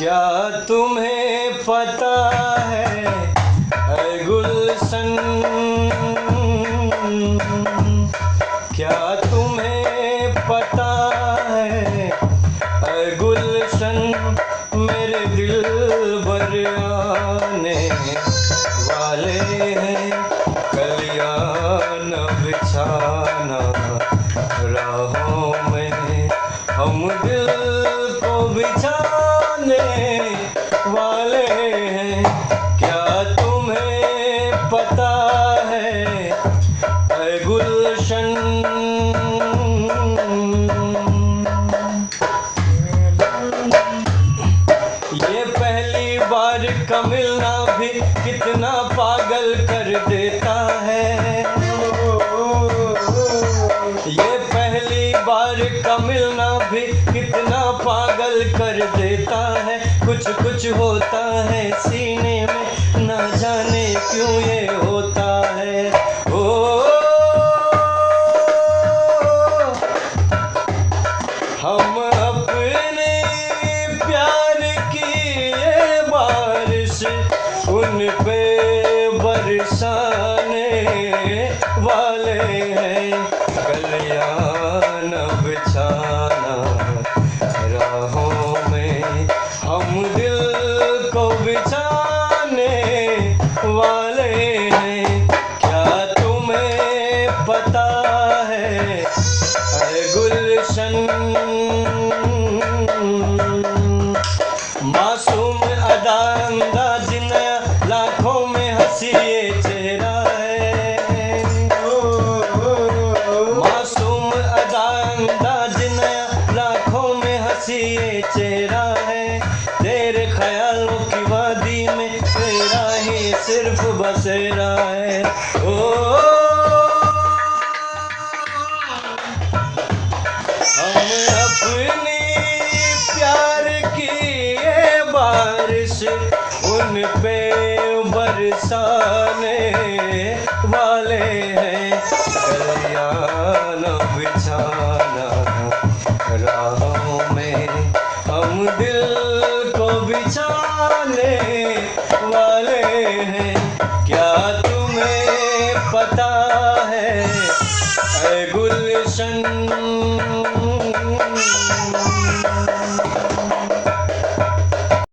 क्या तुम्हें पता है ऐ गुलशन, क्या तुम्हें पता है ऐ गुलशन, मेरे दिल भर आने वाले हैं, कलियान बिछाना राहों में, हम दिल को बिछाने वाले हैं। क्या तुम्हें पता है ऐ गुलशन। ये पहली बार का मिलना भी कितना पागल कर देता है, ये पहली बार का मिलना भी कितना पागल कर देता है। कुछ कुछ होता है सीने में, ना जाने क्यों ये होता है। ओ हम अपने प्यार की ये बारिश उन पे बरसाने वाले हैं, कलियान बिछाना राहों में, हम दिल को बिछाने वाले हैं। क्या तुम्हें पता है ऐ गुलशन। मासूम अदा अंदाज नया, लाखों में हंसी ये चेहरा है, मासूम अदा अंदाज नया, लाखों में हंसी ये चेहरा है। तेरे ख्यालों की वादी में तेरा ही सिर्फ बसेरा है। हम अपनी प्यार की ये बारिश उन पे बरसाने वाले हैं, कलियान बिछाना राहों में, हम दिल को बिछाने वाले हैं। क्या